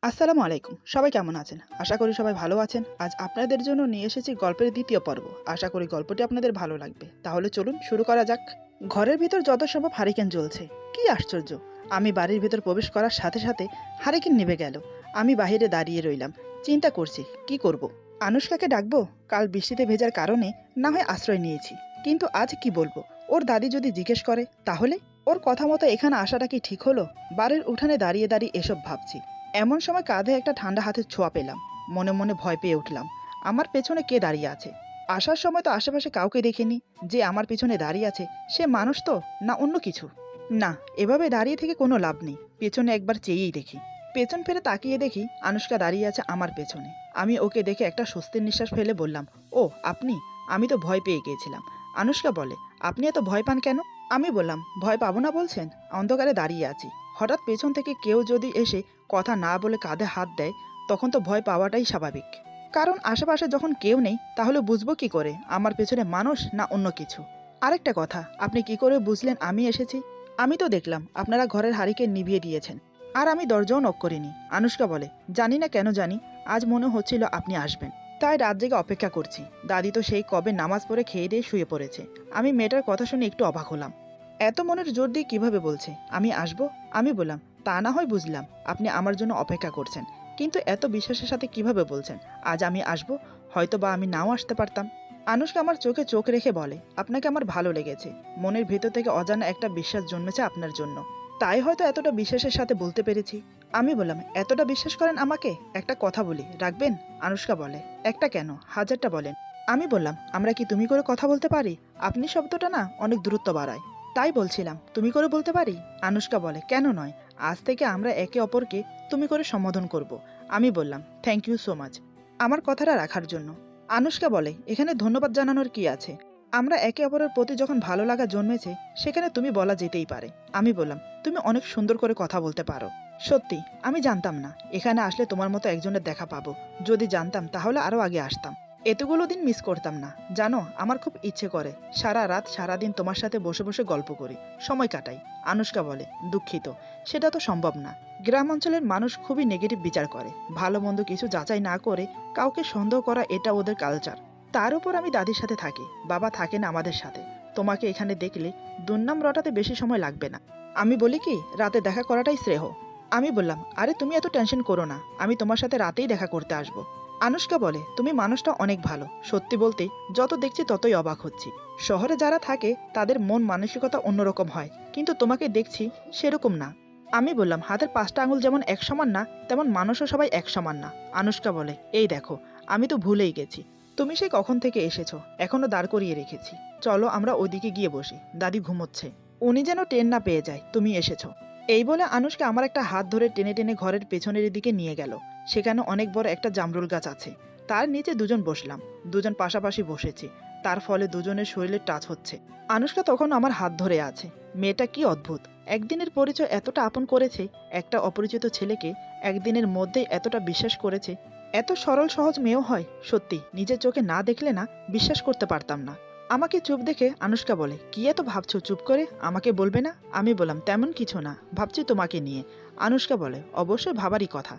আসসালামু আলাইকুম। সবাই কেমন আছেন? আশা করি সবাই ভালো আছেন। আজ আপনাদের জন্য নিয়ে এসেছি গল্পের দ্বিতীয় পর্ব। আশা করি গল্পটি আপনাদের ভালো লাগবে। তাহলে চলুন শুরু করা যাক। ঘরের ভিতর যত সম্ভব হারিকেন জ্বলছে। কি আশ্চর্য! আমি বাড়ির ভিতর প্রবেশ করার সাথে সাথে হারিকেন নিভে গেল। আমি বাহিরে দাঁড়িয়ে রইলাম। চিন্তা করছি কি করব। আনুশকাকে ডাকবো? কাল বৃষ্টিতে ভেজার কারণে না হয় আশ্রয় নিয়েছি। কিন্তু আজ কি বলবো? ওর দাদি যদি জিজ্ঞেস করে তাহলে? ওর কথা মতো এখানে আসাটা কি ঠিক হলো? বাড়ির উঠানে দাঁড়িয়ে দাঁড়িয়ে এসব ভাবছি। এমন সময় কাঁধে একটা ঠান্ডা হাতের ছোঁয়া পেলাম। মনে মনে ভয় পেয়ে উঠলাম। আমার পেছনে কে দাঁড়িয়ে আছে? আসার সময় তো আশেপাশে কাউকে দেখিনি। যে আমার পিছনে দাঁড়িয়ে আছে সে মানুষ তো, না অন্য কিছু? না, এভাবে দাঁড়িয়ে থেকে কোনো লাভ নেই। পেছনে একবার চেয়েই দেখি। পেছন ফিরে তাকিয়ে দেখি আনুশকা দাঁড়িয়ে আছে আমার পেছনে। আমি ওকে দেখে একটা স্বস্তির নিঃশ্বাস ফেলে বললাম, ও আপনি? আমি তো ভয় পেয়ে গিয়েছিলাম। আনুশকা বলে, আপনি এত ভয় পান কেন? আমি বললাম, ভয় পাবো না বলছেন? অন্ধকারে দাঁড়িয়ে আছি। হঠাৎ পেছন থেকে কেউ যদি এসে কথা না বলে কাঁধে হাত দেয়, তখন তো ভয় পাওয়াটাই স্বাভাবিক। কারণ আশেপাশে যখন কেউ নেই, তাহলে বুঝবো কি করে আমার পেছনে মানুষ না অন্য কিছু? আরেকটা কথা, আপনি কি করে বুঝলেন আমি এসেছি? আমি তো দেখলাম আপনারা ঘরের হারিকেন নিভিয়ে দিয়েছেন। আর আমি দরজাও নক করিনি। আনুশকা বলে, জানি না কেন জানি আজ মনে হচ্ছিল আপনি আসবেন। তাই রাত জেগে অপেক্ষা করছি। দাদি তো সেই কবে নামাজ পড়ে খেয়ে দিয়ে শুয়ে পড়েছে। আমি মেয়েটার কথা শুনে একটু অবাক হলাম। এত মনের জোর দিয়ে কিভাবে বলছে আমি আসবো? আমি বললাম, তা না হয় বুঝলাম আপনি আমার জন্য অপেক্ষা করছেন, কিন্তু এত বিশ্বাসের সাথে কিভাবে বলছেন আজ আমি আসবো? হয়তো বা আমি নাও আসতে পারতাম। আনুশকা আমার চোখে চোখ রেখে বলে, আপনাকে আমার ভালো লেগেছে। মনের ভেতর থেকে অজানা একটা বিশ্বাস জন্মেছে আপনার জন্য। তাই হয়তো এতটা বিশ্বাসের সাথে বলতে পেরেছি। আমি বললাম, এতটা বিশ্বাস করেন আমাকে? একটা কথা বলি, রাখবেন? আনুশকা বলে, একটা কেন, হাজারটা বলেন। আমি বললাম, আমরা কি তুমি করে কথা বলতে পারি? আপনি শব্দটা না অনেক দূরত্ব বাড়ায়। তাই বলছিলাম, তুমি করে বলতে পারি? আনুশকা বলে, কেন নয়? আজ থেকে আমরা একে অপরকে তুমি করে সম্বোধন করব। আমি বললাম, থ্যাংক ইউ সো মাচ আমার কথাটা রাখার জন্য। আনুশকা বলে, এখানে ধন্যবাদ জানানোর কি আছে? আমরা একে অপরের প্রতি যখন ভালো লাগা জন্মেছে, সেখানে তুমি বলা যেতেই পারে। আমি বললাম, তুমি অনেক সুন্দর করে কথা বলতে পারো। সত্যি আমি জানতাম না এখানে আসলে তোমার মতো একজনের দেখা পাবো। যদি জানতাম তাহলে আরো আগে আসতাম। এতগুলো দিন মিস করতাম না। জানো, আমার খুব ইচ্ছে করে সারা রাত সারাদিন তোমার সাথে বসে বসে গল্প করি, সময় কাটাই। আনুশকা বলে, দুঃখিত, সেটা তো সম্ভব না। গ্রাম অঞ্চলের মানুষ খুবই নেগেটিভ বিচার করে। ভালো মন্দ কিছু যাচাই না করে কাউকে সন্দেহ করা, এটা ওদের কালচার। তার উপর আমি দাদির সাথে থাকি, বাবা থাকে না আমাদের সাথে। তোমাকে এখানে দেখলে দুর্নাম রটাতে বেশি সময় লাগবে না। আমি বলি কি, রাতে দেখা করাটাই শ্রেয়। আমি বললাম, আরে তুমি এত টেনশন করো না, আমি তোমার সাথে রাতেই দেখা করতে আসবো। আনুশকা বলে, তুমি মানুষটা অনেক ভালো। সত্যি বলতে যত দেখছি ততই অবাক হচ্ছি। শহরে যারা থাকে তাদের মন মানসিকতা অন্যরকম হয়, কিন্তু তোমাকে দেখছি সেরকম না। আমি বললাম, হাতের 5টা আঙুল যেমন এক সমান না, তেমন মানুষও সবাই এক সমান না। আনুশকা বলে, এই দেখো, আমি তো ভুলেই গেছি। তুমি সেই কখন থেকে এসেছো, এখনো দাঁড় করিয়ে রেখেছি। চলো আমরা ওইদিকে গিয়ে বসি, দাদি ঘুমোচ্ছে। উনি যেন টেন না পেয়ে যায় তুমি এসেছো। এই বলে আনুশকা আমার একটা হাত ধরে টেনে টেনে ঘরের পেছনের দিকে নিয়ে গেল। সেখানে অনেক বড় একটা জামরুল গাছ আছে। তার নিচে দুজন বসলাম। দুজন পাশাপাশি বসেছি। তার ফলে দুজনের শরীরে টাচ হচ্ছে। আনুশকা তখন আমার হাত ধরে আছে। মেয়েটা কি অদ্ভুত! একদিনের পরিচয় এতটা আপন করেছে। একটা অপরিচিত ছেলেকে একদিনের মধ্যেই এতটা বিশ্বাস করেছে। এত সরল সহজ মেয়েও হয়? সত্যি নিজের চোখে না দেখলে না বিশ্বাস করতে পারতাম না। আমাকে চুপ দেখে আনুশকা বলে, কি এত ভাবছো চুপ করে, আমাকে বলবে না? আমি বললাম, তেমন কিছু না, ভাবছি তোমাকে নিয়ে। আনুশকা বলে, অবশ্যই ভাবারই কথা।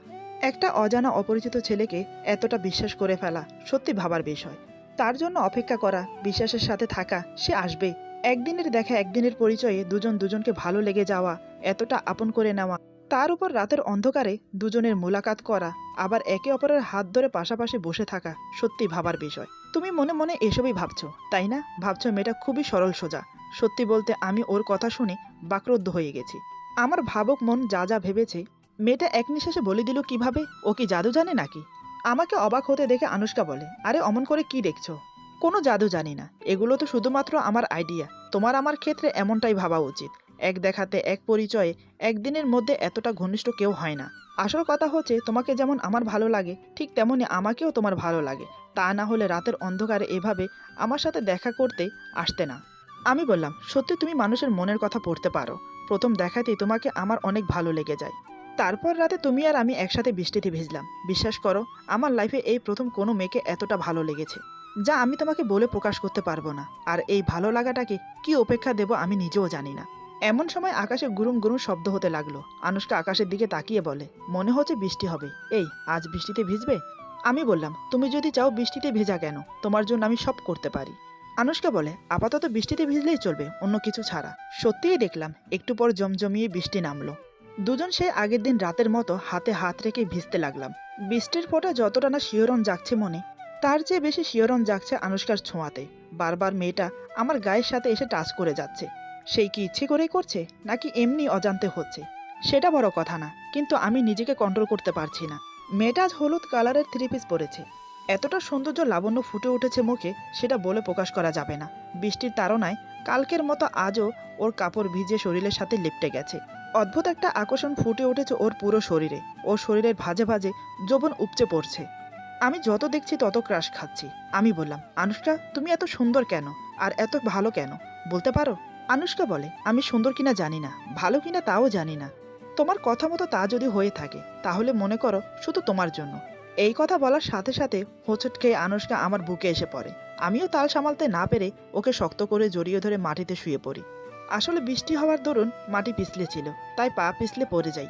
একটা অজানা অপরিচিত ছেলেকে এতটা বিশ্বাস করে ফেলা সত্যি ভাবার বিষয়। তার জন্য অপেক্ষা করা, বিশ্বাসের সাথে থাকা, সে আসবে। একদিনের দেখা, একদিনের পরিচয়ে দুজন দুজনকে ভালো লেগে যাওয়া, এতটা আপন করে নেওয়া, তার উপর রাতের অন্ধকারে দুজনের মোলাকাত করা, আবার একে অপরের হাত ধরে পাশাপাশি বসে থাকা, সত্যি ভাবার বিষয়। তুমি মনে মনে এসবই ভাবছো, তাই না? ভাবছো মেয়েটা খুবই সরল সোজা। সত্যি বলতে আমি ওর কথা শুনে বাকরুদ্ধ হয়ে গেছি। আমার ভাবুক মন যা যা ভেবেছে, মেয়েটা এক নিঃশ্বাসে বলে দিল কিভাবে? ও কি জাদু জানে নাকি? আমাকে অবাক হতে দেখে আনুশকা বলে, আরে অমন করে কি দেখছো? কোনো জাদু জানি না, এগুলো তো শুধুমাত্র আমার আইডিয়া। তোমার আমার ক্ষেত্রে এমনটাই ভাবা উচিত। এক দেখাতে, এক পরিচয়ে, একদিনের মধ্যে এতটা ঘনিষ্ঠ কেউ হয় না। আসল কথা হচ্ছে, তোমাকে যেমন আমার ভালো লাগে, ঠিক তেমনই আমাকেও তোমার ভালো লাগে। তা না হলে রাতের অন্ধকারে এভাবে আমার সাথে দেখা করতে আসতে না। আমি বললাম, সত্যি তুমি মানুষের মনের কথা পড়তে পারো। প্রথম দেখাতেই তোমাকে আমার অনেক ভালো লেগে যায়। তারপর রাতে তুমি আর আমি একসাথে বৃষ্টিতে ভিজলাম। বিশ্বাস করো, আমার লাইফে এই প্রথম কোনো মেয়েকে এতটা ভালো লেগেছে, যা আমি তোমাকে বলে প্রকাশ করতে পারবো না। আর এই ভালো লাগাটাকে কি অপেক্ষা দেব আমি নিজেও জানি না। এমন সময় আকাশে গুরুম গুরুম শব্দ হতে লাগলো। আনুশকা আকাশের দিকে তাকিয়ে বলে, মনে হচ্ছে বৃষ্টি হবে। এই, আজ বৃষ্টিতে ভিজবে? আমি বললাম, তুমি যদি চাও বৃষ্টিতে ভেজা কেন, তোমার জন্য আমি সব করতে পারি। আনুশকা বলে, আপাতত বৃষ্টিতে ভিজলেই চলবে, অন্য কিছু ছাড়া। সত্যিই দেখলাম একটু পর জমজমিয়ে বৃষ্টি নামলো। দুজন সেই আগের দিন রাতের মতো হাতে হাত রেখে ভিজতে লাগলাম। বৃষ্টির ফোঁটা যতটা না শিহরণ জাগছে মনে, তার চেয়ে বেশি শিহরণ জাগছে আনুশকার ছোঁয়াতে। বারবার মেয়েটা আমার গায়ের সাথে এসে টাচ করে যাচ্ছে। সেই কি ইচ্ছে করেই করছে, নাকি এমনি অজান্তে হচ্ছে, সেটা বড় কথা না, কিন্তু আমি নিজেকে কন্ট্রোল করতে পারছি না। মেয়েটা আজ হলুদ কালারের থ্রি পিস পরেছে। এতটা সৌন্দর্য লাবণ্য ফুটে উঠেছে মুখে, সেটা বলে প্রকাশ করা যাবে না। বৃষ্টির তাড়নায় কালকের মতো আজও ওর কাপড় ভিজে শরীরের সাথে লিপটে গেছে। অদ্ভুত একটা আকর্ষণ ফুটে উঠেছে ওর পুরো শরীরে। ওর শরীরের ভাঁজে ভাঁজে যৌবন উপচে পড়ছে। আমি যত দেখছি তত ক্রাশ খাচ্ছি। আমি বললাম, আনুশকা, তুমি এত সুন্দর কেন, আর এত ভালো কেন, বলতে পারো? আনুশকা বলে, আমি সুন্দর কিনা জানি না, ভালো কিনা তাও জানি না। তোমার কথা মতো তা যদি হয়ে থাকে, তাহলে মনে করো শুধু তোমার জন্য। এই কথা বলার সাথে সাথে হোঁচট খেয়ে আনুশকা আমার বুকে এসে পড়ে। আমিও তাল সামালতে না পেরে ওকে শক্ত করে জড়িয়ে ধরে মাটিতে শুয়ে পড়ি। আসলে বৃষ্টি হওয়ার দরুন মাটি পিছলে ছিল, তাই পা পিছলে পড়ে যাই।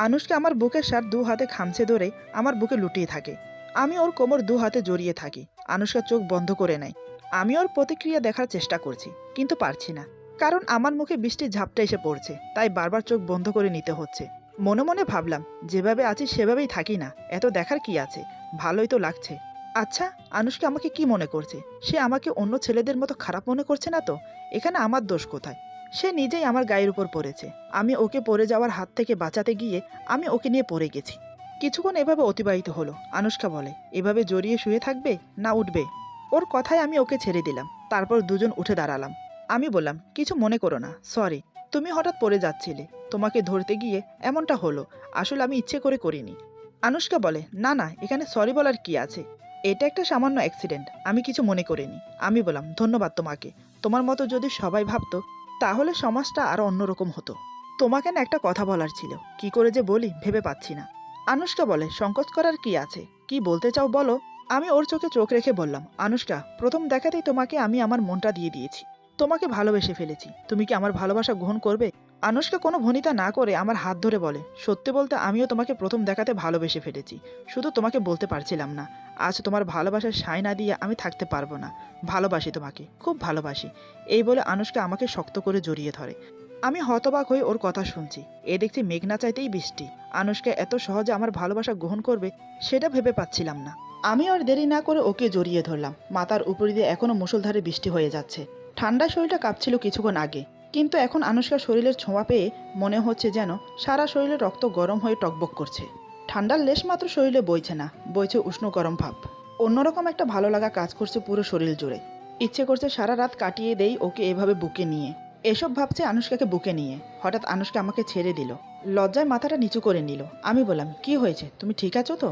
আনুশকা আমার বুকের সার দু হাতে খামছে ধরে আমার বুকে লুটিয়ে থাকে। আমি ওর কোমর দু হাতে জড়িয়ে থাকি। আনুশকা চোখ বন্ধ করে নেয়। আমি ওর প্রতিক্রিয়া দেখার চেষ্টা করছি, কিন্তু পারছি না। কারণ আমার মুখে বৃষ্টির ঝাপটা এসে পড়ছে, তাই বারবার চোখ বন্ধ করে নিতে হচ্ছে। মনে মনে ভাবলাম, যেভাবে আছি সেভাবেই থাকি না, এত দেখার কি আছে, ভালোই তো লাগছে। আচ্ছা, আনুশকা আমাকে কি মনে করছে? সে আমাকে অন্য ছেলেদের মতো খারাপ মনে করছে না তো? এখানে আমার দোষ কোথায়? সে নিজেই আমার গায়ের উপর পড়েছে। আমি ওকে পড়ে যাওয়ার হাত থেকে বাঁচাতে গিয়ে আমি ওকে নিয়ে পড়ে গেছি। কিছুক্ষণ এভাবে অতিবাহিত হলো। আনুশকা বলে, এভাবে জড়িয়ে শুয়ে থাকবে না উঠবে? ওর কথায় আমি ওকে ছেড়ে দিলাম। তারপর দুজন উঠে দাঁড়ালাম। আমি বললাম, কিছু মনে করো না, সরি। তুমি হঠাৎ পড়ে যাচ্ছিলে, তোমাকে ধরতে গিয়ে এমনটা হলো। আসলে আমি ইচ্ছে করে করিনি। আনুশকা বলে, না না, এখানে সরি বলার কি আছে? এটা একটা সামান্য অ্যাক্সিডেন্ট, আমি কিছু মনে করিনি। আমি বললাম, ধন্যবাদ তোমাকে। তোমার মতো যদি সবাই ভাবতো, তাহলে সমাজটা আরো অন্যরকম হতো। তোমাকে না একটা কথা বলার ছিল, কি করে যে বলি ভেবে পাচ্ছি না। আনুশকা বলে, সংকোচ করার কি আছে, কি বলতে চাও বলো। আমি ওর চোখে চোখ রেখে বললাম, আনুশকা, প্রথম দেখাতেই তোমাকে আমি আমার মনটা দিয়ে দিয়েছি। তোমাকে ভালোবেসে ফেলেছি। তুমি কি আমার ভালোবাসা গ্রহণ করবে? আনুশকা কোনো ভনিতা না করে আমার হাত ধরে বলে, সত্যি বলতে আমিও তোমাকে প্রথম দেখাতে ভালোবেসে ফেলেছি, শুধু তোমাকে বলতে পারছিলাম না। আজ তোমার ভালোবাসার সায় না দিয়ে আমি থাকতে পারবো না। ভালোবাসি তোমাকে, খুব ভালোবাসি। এই বলে আনুশকা আমাকে শক্ত করে জড়িয়ে ধরে। আমি হতবাক হয়ে ওর কথা শুনছি। এ দেখছি মেঘ না চাইতেই বৃষ্টি। আনুশকা এত সহজে আমার ভালোবাসা গ্রহণ করবে, সেটা ভেবে পাচ্ছিলাম না। আমি আর দেরি না করে ওকে জড়িয়ে ধরলাম। মাথার উপর দিয়ে এখনো মুষলধারে বৃষ্টি হয়ে যাচ্ছে। ঠান্ডা শরীরটা কাঁপছিল কিছুক্ষণ আগে, কিন্তু এখন আনুশকার শরীরের ছোঁয়া পেয়ে মনে হচ্ছে যেন সারা শরীরে রক্ত গরম হয়ে টকবক করছে। ঠান্ডার লেশ মাত্র শরীরে বইছে না, বইছে উষ্ণ গরম ভাব। অন্যরকম একটা ভালো লাগা কাজ করছে পুরো শরীর জুড়ে। ইচ্ছে করছে সারা রাত কাটিয়ে দেই ওকে এভাবে বুকে নিয়ে। এসব ভাবছে আনুশকাকে বুকে নিয়ে। হঠাৎ আনুশকা আমাকে ছেড়ে দিল। লজ্জায় মাথাটা নিচু করে নিল। আমি বললাম, কি হয়েছে, তুমি ঠিক আছো তো?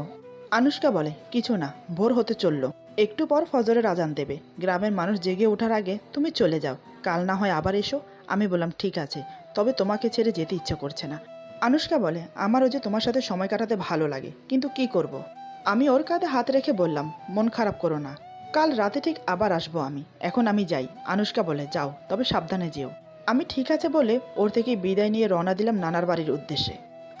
আনুশকা বলে, কিছু না, ভোর হতে চললো, একটু পর ফজরের আজান দেবে। গ্রামের মানুষ জেগে ওঠার আগে তুমি চলে যাও, কাল না হয় আবার এসো। আমি বললাম, ঠিক আছে, তবে তোমাকে ছেড়ে যেতে ইচ্ছে করছে না। আনুশকা বলে, আমারও যে তোমার সাথে সময় কাটাতে ভালো লাগে, কিন্তু কি করব। আমি ওর কাঁধে হাত রেখে বললাম, মন খারাপ করো না, কাল রাতে ঠিক আবার আসবো আমি। এখন আমি যাই। আনুশকা বলে, যাও, তবে সাবধানে যেও। আমি ঠিক আছে বলে ওর থেকে বিদায় নিয়ে রওনা দিলাম নানার বাড়ির উদ্দেশ্যে।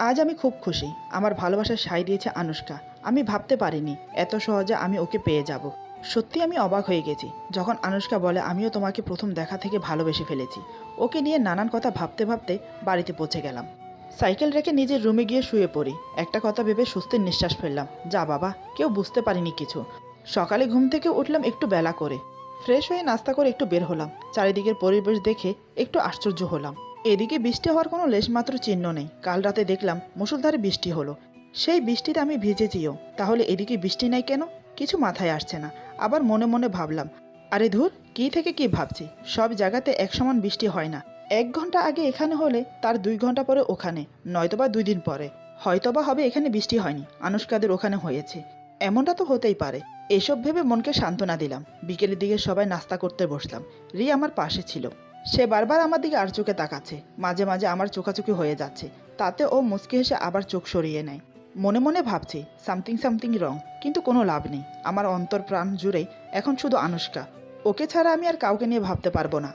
আজ আমি খুব খুশি। আমার ভালোবাসার সায় দিয়েছে আনুশকা। আমি ভাবতে পারিনি এত সহজে আমি ওকে পেয়ে যাব। সত্যি আমি অবাক হয়ে গেছি যখন আনুশকা বলে, আমিও তোমাকে প্রথম দেখা থেকে ভালোবেসে ফেলেছি। ওকে নিয়ে নানান কথা ভাবতে ভাবতে বাড়িতে পৌঁছে গেলাম। সাইকেল রেখে নিজের রুমে গিয়ে শুয়ে পড়ি। একটা কথা ভেবে স্বস্তির নিঃশ্বাস ফেললাম, যা বাবা, কেউ বুঝতে পারিনি কিছু। সকালে ঘুম থেকে উঠলাম একটু বেলা করে। ফ্রেশ হয়ে নাস্তা করে একটু বের হলাম। চারিদিকের পরিবেশ দেখে একটু আশ্চর্য হলাম। এদিকে বৃষ্টি হওয়ার কোনো লেশমাত্র চিহ্ন নেই। কাল রাতে দেখলাম মুষলধারে বৃষ্টি হলো। সেই বৃষ্টিতে আমি ভিজেছিও, তাহলে এদিকে বৃষ্টি নাই কেন? কিছু মাথায় আসছে না। আবার মনে মনে ভাবলাম, আরে ধুর, কি থেকে কি ভাবছি। সব জায়গাতে এক সমান বৃষ্টি হয় না। 1 ঘন্টা আগে এখানে হলে তার 2 ঘন্টা পরে ওখানে, নয়তোবা 2 দিন পরে। হয়তোবা হবে এখানে বৃষ্টি হয়নি, আনুশকাদের ওখানে হয়েছে। এমনটা তো হতেই পারে। এসব ভেবে মনকে সান্ত্বনা দিলাম। বিকেলের দিকে সবাই নাস্তা করতে বসলাম। রি আমার পাশে ছিল। সে বারবার আমার দিকে আর চোখে তাকাচ্ছে। মাঝে মাঝে আমার চোখাচোখি হয়ে যাচ্ছে। তাতে ও মুচকি হেসে আবার চোখ সরিয়ে নেয়। মনে মনে ভাবছি, সামথিং সামথিং রং, কিন্তু কোনো লাভ নেই। আমার অন্তর প্রাণ জুড়ে এখন শুধু আনুশকা। ওকে ছাড়া আমি আর কাউকে নিয়ে ভাবতে পারবো না।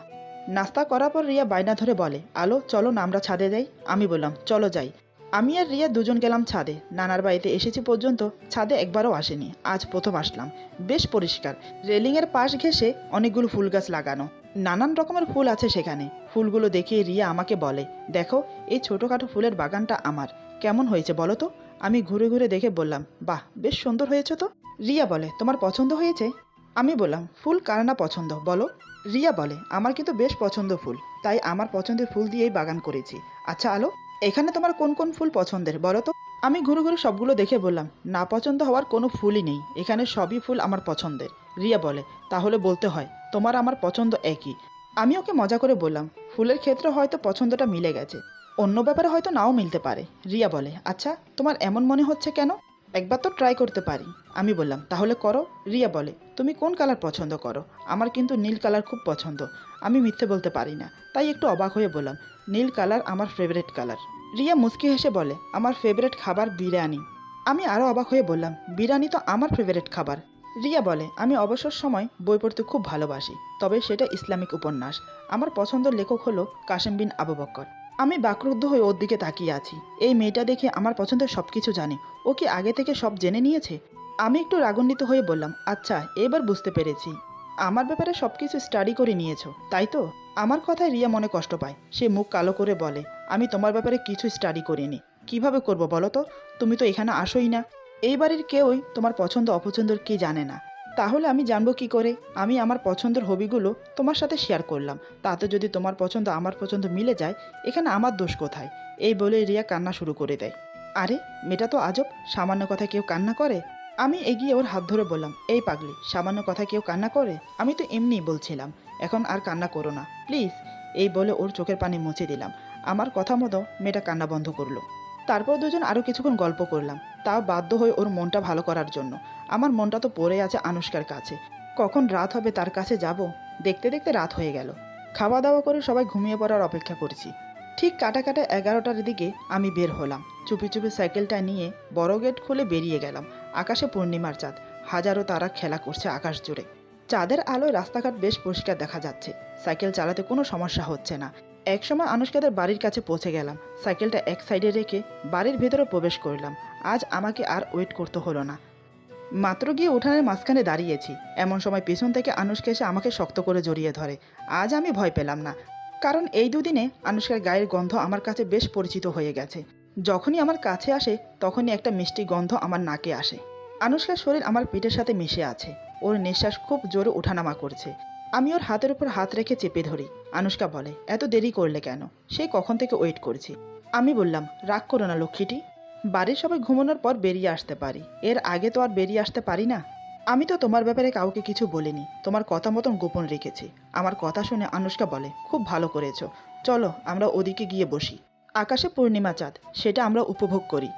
নাস্তা করার পর রিয়া বায়না ধরে বলে, আলো চলো না আমরা ছাদে যাই। আমি বললাম চলো যাই। আমি আর রিয়া দুজন গেলাম ছাদে। নানার বাড়িতে এসেছি পর্যন্ত ছাদে একবারও আসেনি, আজ প্রথম আসলাম। বেশ পরিষ্কার, রেলিংয়ের পাশ ঘেঁষে অনেকগুলো ফুল গাছ লাগানো, নানান রকমের ফুল আছে সেখানে। ফুলগুলো দেখে রিয়া আমাকে বলে, দেখো এই ছোটোখাটো ফুলের বাগানটা আমার, কেমন হয়েছে বলো তো? আমি ঘুরে ঘুরে দেখে বললাম, বাহ বেশ সুন্দর হয়েছে তো। রিয়া বলে, তোমার পছন্দ হয়েছে? আমি বললাম, ফুল কার না পছন্দ বলো। রিয়া বলে, আমার কিন্তু বেশ পছন্দ ফুল, তাই আমার পছন্দের ফুল দিয়েই বাগান করেছি। আচ্ছা আলো, এখানে তোমার কোন কোন ফুল পছন্দের বলো তো? আমি ঘুরে ঘুরে সবগুলো দেখে বললাম, না পছন্দ হওয়ার কোনো ফুলই নেই, এখানে সবই ফুল আমার পছন্দের। রিয়া বলে, তাহলে বলতে হয় তোমার আমার পছন্দ একই। আমি ওকে মজা করে বললাম, ফুলের ক্ষেত্রে হয়তো পছন্দটা মিলে গেছে, অন্য ব্যাপারে হয়তো নাও মিলতে পারে। রিয়া বলে, আচ্ছা তোমার এমন মনে হচ্ছে কেন? একবার তো ট্রাই করতে পারি। আমি বললাম, তাহলে করো। রিয়া বলে, তুমি কোন কালার পছন্দ করো? আমার কিন্তু নীল কালার খুব পছন্দ। আমি মিথ্যে বলতে পারি না, তাই একটু অবাক হয়ে বললাম, নীল কালার আমার ফেভারিট কালার। রিয়া মুচকি হেসে বলে, আমার ফেভারিট খাবার বিরিয়ানি। আমি আরও অবাক হয়ে বললাম, বিরিয়ানি তো আমার ফেভারিট খাবার। রিয়া বলে, আমি অবসর সময় বই পড়তে খুব ভালোবাসি, তবে সেটা ইসলামিক উপন্যাস। আমার পছন্দের লেখক হলো কাসেম বিন আবু বক্কর। আমি বাকরুদ্ধ হয়ে ওর দিকে তাকিয়ে আছি। এই মেয়েটা দেখে আমার পছন্দের সব কিছু জানে। ও কি আগে থেকে সব জেনে নিয়েছে? আমি একটু রাগান্বিত হয়ে বললাম, আচ্ছা এবার বুঝতে পেরেছি, আমার ব্যাপারে সব কিছু স্টাডি করে নিয়েছো তাই তো? আমার কথায় রিয়া মনে কষ্ট পায়। সে মুখ কালো করে বলে, আমি তোমার ব্যাপারে কিছু স্টাডি করিনি। কিভাবে করব বলো তো? তুমি তো এখানে আসোই না। এই বাড়ির কেউই তোমার পছন্দ অপছন্দের কি জানে না। তাহলে আমি জানবো কি করে? আমি আমার পছন্দের হবিগুলো তোমার সাথে শেয়ার করলাম, তাতে যদি তোমার পছন্দ আমার পছন্দ মিলে যায়, এখানে আমার দোষ কোথায়? এই বলে রিয়া কান্না শুরু করে দেয়। আরে মেয়েটা তো আজব, সামান্য কথা কেউ কান্না করে? আমি এগিয়ে ওর হাত ধরে বললাম, এই পাগলি, সামান্য কথা কেউ কান্না করে? আমি তো এমনিই বলছিলাম, এখন আর কান্না করো না প্লিজ। এই বলে ওর চোখের পানি মুছে দিলাম। আমার কথা মতো মেয়েটা কান্না বন্ধ করলো। তারপর দুজন আরও কিছুক্ষণ গল্প করলাম, তাও বাধ্য হয়ে ওর মনটা ভালো করার জন্য। আমার মনটা তো পড়ে আছে আনুশকার কাছে, কখন রাত হবে তার কাছে যাব। দেখতে দেখতে রাত হয়ে গেল। খাওয়া দাওয়া করে সবাই ঘুমিয়ে পড়ার অপেক্ষা করছি। ঠিক কাটা কাটা 11টার দিকে আমি বের হলাম। চুপি চুপি সাইকেলটা নিয়ে বড় গেট খুলে বেরিয়ে গেলাম। আকাশে পূর্ণিমার চাঁদ, হাজারো তারা খেলা করছে আকাশ জুড়ে। চাঁদের আলোয় রাস্তাঘাট বেশ পরিষ্কার দেখা যাচ্ছে। সাইকেল চালাতে কোনো সমস্যা হচ্ছে না। একসময় আনুশকাদের বাড়ির কাছে পৌঁছে গেলাম। সাইকেলটা এক সাইডে রেখে বাড়ির ভেতরে প্রবেশ করলাম। আজ আমাকে আর ওয়েট করতে হলো না। মাত্র গিয়ে উঠানের মাঝখানে দাঁড়িয়েছি, এমন সময় পেছন থেকে আনুশকা এসে আমাকে শক্ত করে জড়িয়ে ধরে। আজ আমি ভয় পেলাম না, কারণ এই দুদিনে আনুশকার গায়ের গন্ধ আমার কাছে বেশ পরিচিত হয়ে গেছে। যখনই আমার কাছে আসে তখনই একটা মিষ্টি গন্ধ আমার নাকে আসে। আনুশকার শরীর আমার পিঠের সাথে মিশে আছে। ওর নিঃশ্বাস খুব জোরে ওঠানামা করছে। আমি ওর হাতের উপর হাত রেখে চেপে ধরি। আনুশকা বলে, এত দেরি করলে কেন? সেই কখন থেকে ওয়েট করছি। আমি বললাম, রাগ করো না লক্ষ্মীটি, বাড়ির সবাই ঘুমানোর পর বেরিয়ে আসতে পারি, এর আগে তো আর বেরিয়ে আসতে পারি না। আমি তো তোমার ব্যাপারে কাউকে কিছু বলিনি, তোমার কথা মতন গোপন রেখেছি। আমার কথা শুনে আনুশকা বলে, খুব ভালো করেছো, চলো আমরা ওদিকে গিয়ে বসি। আকাশে পূর্ণিমা চাঁদ, সেটা আমরা উপভোগ করি।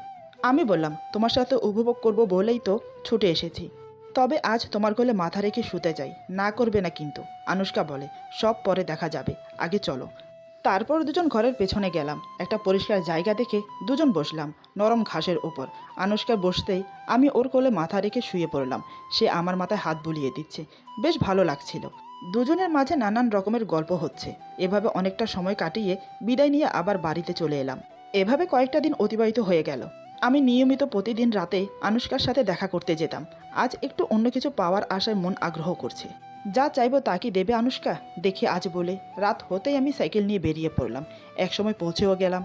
আমি বললাম, তোমার সাথে উপভোগ করব বলেই তো ছুটে এসেছি। তবে আজ তোমার কোলে মাথা রেখে শুতে যাই, না করবে না কিন্তু। আনুশকা বলে, সব পরে দেখা যাবে, আগে চলো। তারপর দুজন ঘরের পেছনে গেলাম। একটা পরিষ্কার জায়গা দেখে দুজন বসলাম নরম ঘাসের ওপর। আনুশকা বসতেই আমি ওর কোলে মাথা রেখে শুয়ে পড়লাম। সে আমার মাথায় হাত বুলিয়ে দিচ্ছে, বেশ ভালো লাগছিল। দুজনের মাঝে নানান রকমের গল্প হচ্ছে। এভাবে অনেকটা সময় কাটিয়ে বিদায় নিয়ে আবার বাড়িতে চলে এলাম। এভাবে কয়েকটা দিন অতিবাহিত হয়ে গেল। আমি নিয়মিত প্রতিদিন রাতে আনুশকার সাথে দেখা করতে যেতাম। আজ একটু অন্য কিছু পাওয়ার আশায় মন আগ্রহ করছে। যা চাইবো তা কি দেবে আনুশকা, দেখি আজ বলে। রাত হতেই আমি সাইকেল নিয়ে বেরিয়ে পড়লাম। একসময় পৌঁছেও গেলাম।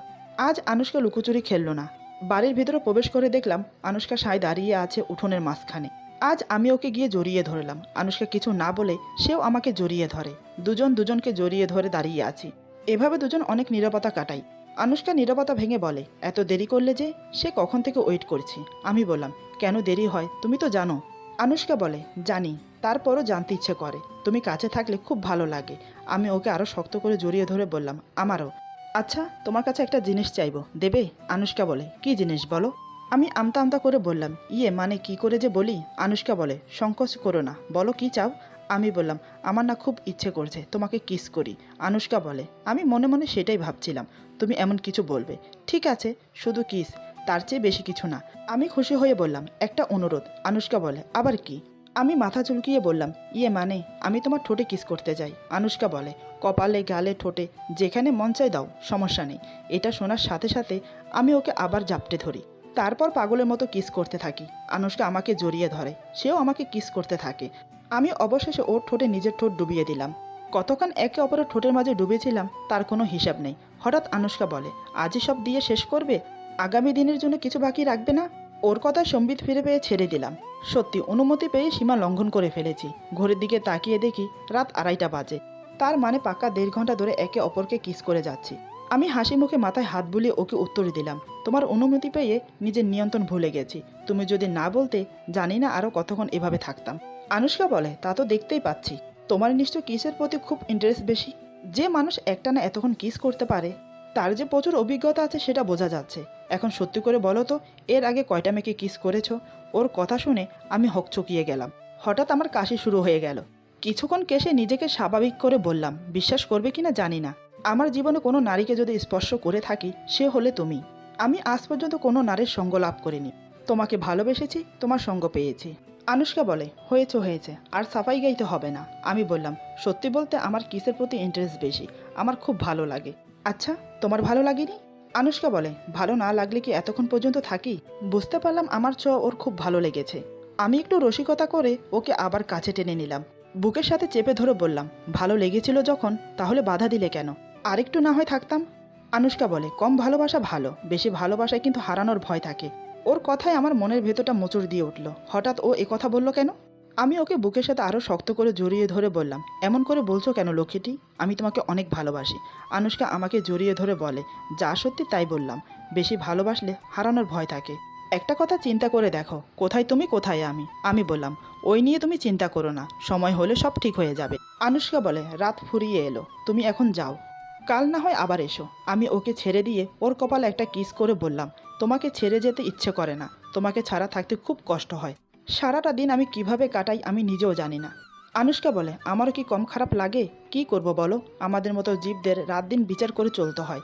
আজ আনুশকা লুকোচুরি খেললো না। বাড়ির ভিতরে প্রবেশ করে দেখলাম আনুশকা সায় দাঁড়িয়ে আছে উঠোনের মাঝখানে। আজ আমি ওকে গিয়ে জড়িয়ে ধরলাম। আনুশকা কিছু না বলে সেও আমাকে জড়িয়ে ধরে। দুজন দুজনকে জড়িয়ে ধরে দাঁড়িয়ে আছি। এভাবে দুজন অনেক নীরবতা কাটাই। আনুশকা নীরবতা ভেঙে বলে, এত দেরি করলে যে? সে কখন থেকে ওয়েট করছি। আমি বললাম, কেন দেরি হয় তুমি তো জানো। আনুশকা বলে, জানি, তারপরও জানতে ইচ্ছে করে। তুমি কাছে থাকলে খুব ভালো লাগে। আমি ওকে আরও শক্ত করে জড়িয়ে ধরে বললাম, আমারও। আচ্ছা তোমার কাছে একটা জিনিস চাইবো, দেবে? আনুশকা বলে, কি জিনিস বলো? আমি আমতা আমতা করে বললাম, ইয়ে মানে কি করে যে বলি। আনুশকা বলে, সংকোচ করো না, বলো কি চাও। আমি বললাম, আমার না খুব ইচ্ছে করছে তোমাকে কিস করি। আনুশকা বলে, আমি মনে মনে সেটাই ভাবছিলাম তুমি এমন কিছু বলবে। ঠিক আছে, শুধু কিস, তার চেয়ে বেশি কিছু না। আমি খুশি হয়ে বললাম, একটা অনুরোধ। আনুশকা বলে, আবার কি? আমি মাথা চুলকিয়ে বললাম, ইয়ে মানে আমি তোমার ঠোঁটে কিস করতে চাই। আনুষ্কা বলে, কপালে, গালে, ঠোঁটে, যেখানে মন চাই দাও, সমস্যা নেই। এটা শোনার সাথে সাথে আমি ওকে আবার জাপটে ধরি। তারপর পাগলের মতো কিস করতে থাকি। আনুষ্কা আমাকে জড়িয়ে ধরে, সেও আমাকে কিস করতে থাকে। আমি অবশেষে ওর ঠোঁটে নিজের ঠোঁট ডুবিয়ে দিলাম। কতক্ষণ একে অপরের ঠোঁটের মাঝে ডুবেছিলাম তার কোনো হিসাব নেই। হঠাৎ আনুষ্কা বলে, আজই সব দিয়ে শেষ করবে? আগামী দিনের জন্য কিছু বাকি রাখবে না? ওর কথায় সম্বিত ফিরে পেয়ে ছেড়ে দিলাম। সত্যি অনুমতি পেয়ে সীমা লঙ্ঘন করে ফেলেছি। ঘড়ির দিকে তাকিয়ে দেখি রাত 2:30 বাজে। তার মানে পাক্কা 1.5 ঘন্টা ধরে একে অপরকে কিস করে যাচ্ছি। আমি হাসি মুখে মাথায় হাত বুলিয়ে ওকে উত্তর দিলাম, তোমার অনুমতি পেয়ে নিজের নিয়ন্ত্রণ ভুলে গেছি। তুমি যদি না বলতে জানি না আরও কতক্ষণ এভাবে থাকতাম। আনুষ্কা বলে, তা তো দেখতেই পাচ্ছি। তোমার নিশ্চয় কিসের প্রতি খুব ইন্টারেস্ট বেশি। যে মানুষ একটানা এতক্ষণ কিস করতে পারে তার যে প্রচুর অভিজ্ঞতা আছে সেটা বোঝা যাচ্ছে। এখন সত্যি করে বলো তো, এর আগে কয়টা মেয়েকে কিস করেছো? ওর কথা শুনে আমি হকচকিয়ে গেলাম। হঠাৎ আমার কাশি শুরু হয়ে গেল। কিছুক্ষণ কেশে নিজেকে স্বাভাবিক করে বললাম, বিশ্বাস করবে কিনা জানি না, আমার জীবনে কোনো নারীকে যদি স্পর্শ করে থাকি সে হলে তুমি। আমি আজ পর্যন্ত কোনো নারীর সঙ্গ লাভ করিনি। তোমাকে ভালোবেসেছি, তোমার সঙ্গ পেয়েছি। আনুষ্কা বলে, হয়েছে, আর সাফাই গাইতে হবে না। আমি বললাম, সত্যি বলতে আমার কিসের প্রতি ইন্টারেস্ট বেশি। আমার খুব ভালো লাগে। আচ্ছা, তোমার ভালো লাগেনি? আনুষ্কা বলে, ভালো না লাগলে কি এতক্ষণ পর্যন্ত থাকি? বুঝতে পারলাম আমার ওর খুব ভালো লেগেছে। আমি একটু রসিকতা করে ওকে আবার কাছে টেনে নিলাম। বুকের সাথে চেপে ধরে বললাম, ভালো লেগেছিল যখন তাহলে বাধা দিলে কেন? আরেকটু না হয় থাকতাম। আনুষ্কা বলে, কম ভালোবাসা ভালো, বেশি ভালোবাসায় কিন্তু হারানোর ভয় থাকে। ওর কথায় আমার মনের ভেতরটা মোচড় দিয়ে উঠল। হঠাৎ ও কথা বলল কেন? আমি ওকে বুকের সাথে আরও শক্ত করে জড়িয়ে ধরে বললাম, এমন করে বলছো কেন লক্ষ্মীটি? আমি তোমাকে অনেক ভালোবাসি। আনুষ্কা আমাকে জড়িয়ে ধরে বলে, যা সত্যি তাই বললাম। বেশি ভালোবাসলে হারানোর ভয় থাকে। একটা কথা চিন্তা করে দেখো, কোথায় তুমি কোথায় আমি। আমি বললাম, ওই নিয়ে তুমি চিন্তা করো না, সময় হলে সব ঠিক হয়ে যাবে। আনুষ্কা বলে, রাত ফুরিয়ে এলো, তুমি এখন যাও, কাল না হয় আবার এসো। আমি ওকে ছেড়ে দিয়ে ওর কপালে একটা কিস করে বললাম, তোমাকে ছেড়ে যেতে ইচ্ছে করে না, তোমাকে ছাড়া থাকতে খুব কষ্ট হয়। সারাটা দিন আমি কিভাবে কাটাই আমি নিজেও জানি না। আনুষ্কা বলে, আমারও কি কম খারাপ লাগে? কি করব বলো, আমাদের মতো জীবদের রাত দিন বিচার করে চলতে হয়।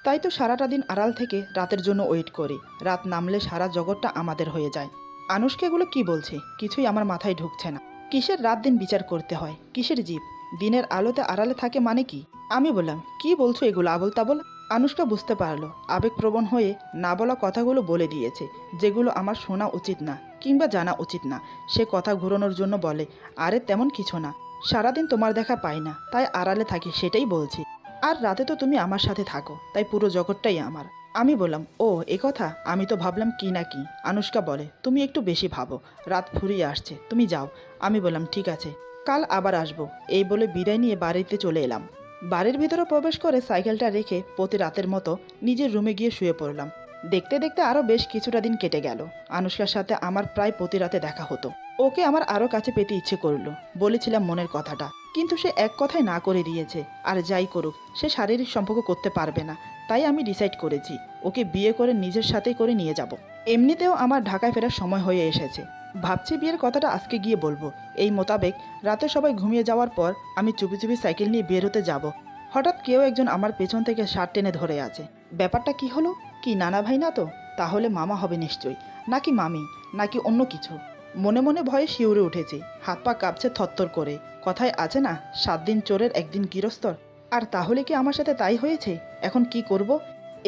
তাই তো সারাটা দিন আড়াল থেকে রাতের জন্য ওয়েট করি। রাত নামলে সারা জগৎটা আমাদের হয়ে যায়। আনুষ্কা এগুলো কি বলছে কিছুই আমার মাথায় ঢুকছে না। কিসের রাত দিন বিচার করতে হয়? কিসের জীব দিনের আলোতে আড়ালে থাকে মানে কি? আমি বললাম, কি বলছো এগুলো আবোল তাবোল? আনুষ্কা বুঝতে পারলো, আবেগপ্রবণ হয়ে না বলা কথাগুলো বলে দিয়েছে, যেগুলো আমার শোনা উচিত না কিংবা জানা উচিত না। সে কথা ঘুরানোর জন্য বলে, আরে তেমন কিছু না, সারাদিন তোমার দেখা পাই না তাই আড়ালে থাকি, সেটাই বলছি। আর রাতে তো তুমি আমার সাথে থাকো, তাই পুরো জগৎটাই আমার। আমি বললাম, ও এ কথা, আমি তো ভাবলাম কি না কি। আনুষ্কা বলে, তুমি একটু বেশি ভাবো, রাত ফুরিয়ে আসছে, তুমি যাও। আমি বললাম, ঠিক আছে, কাল আবার আসবো। এই বলে বিদায় নিয়ে বাড়িতে চলে এলাম। বাড়ির ভিতরে প্রবেশ করে সাইকেলটা রেখে প্রতি রাতের মতো নিজের রুমে গিয়ে শুয়ে পড়লাম। দেখতে দেখতে আরও বেশ কিছুটা দিন কেটে গেল। আনুষ্কার সাথে আমার প্রায় প্রতি রাতে দেখা হতো। ওকে আমার আরও কাছে পেতে ইচ্ছে করলো। বলেছিলাম মনের কথাটা, কিন্তু সে এক কথায় না করে দিয়েছে। আর যাই করুক, সে শারীরিক সম্পর্ক করতে পারবে না। তাই আমি ডিসাইড করেছি ওকে বিয়ে করে নিজের সাথেই করে নিয়ে যাব। এমনিতেও আমার ঢাকায় ফেরার সময় হয়ে এসেছে। ভাবছি বিয়ের কথাটা আজকে গিয়ে বলবো। এই মোতাবেক রাতে সবাই ঘুমিয়ে যাওয়ার পর আমি চুপি চুপি সাইকেল নিয়ে বের হতে যাব। হঠাৎ কেউ একজন আমার পেছন থেকে শার্ট টেনে ধরে আছে। ব্যাপারটা কি হলো? কি নানা ভাই না তো? তাহলে মামা হবে নিশ্চয়ই, নাকি মামি, নাকি অন্য কিছু। মনে মনে ভয়ে শিউরে উঠেছি, হাত পা কাঁপছে থরথর করে। কথায় আছে না, 7 দিন চোরের একদিন গৃহস্থর। আর তাহলে কি আমার সাথে তাই হয়েছে? এখন কি করব?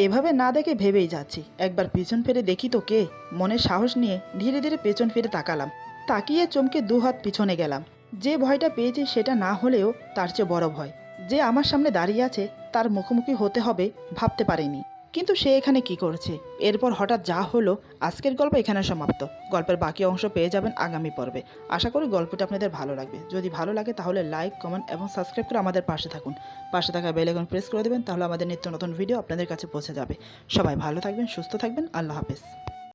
এভাবে না দেখে ভেবেই যাচ্ছি, একবার পিছন ফিরে দেখি তো কে। মনের সাহস নিয়ে ধীরে ধীরে পেছন ফিরে তাকালাম। তাকিয়ে চমকে 2 হাত পিছনে গেলাম। যে ভয়টা পেয়েছি সেটা না হলেও তার চেয়ে বড় ভয়। যে আমার সামনে দাঁড়িয়ে আছে তার মুখোমুখি হতে হবে ভাবতে পারিনি। কিন্তু সে এখানে কি করছে? এরপর হঠাৎ যা হলো, আজকের গল্প এখানে সমাপ্ত। গল্পের বাকি অংশ পেয়ে যাবেন আগামী পর্বে। আশা করি গল্পটা আপনাদের ভালো লাগবে। যদি ভালো লাগে তাহলে লাইক, কমেন্ট এবং সাবস্ক্রাইব করে আমাদের পাশে থাকুন। পাশে থাকা বেল আইকন প্রেস করে দেবেন, তাহলে আমাদের নিত্য নতুন ভিডিও আপনাদের কাছে পৌঁছে যাবে। সবাই ভালো থাকবেন, সুস্থ থাকবেন। আল্লাহ হাফেজ।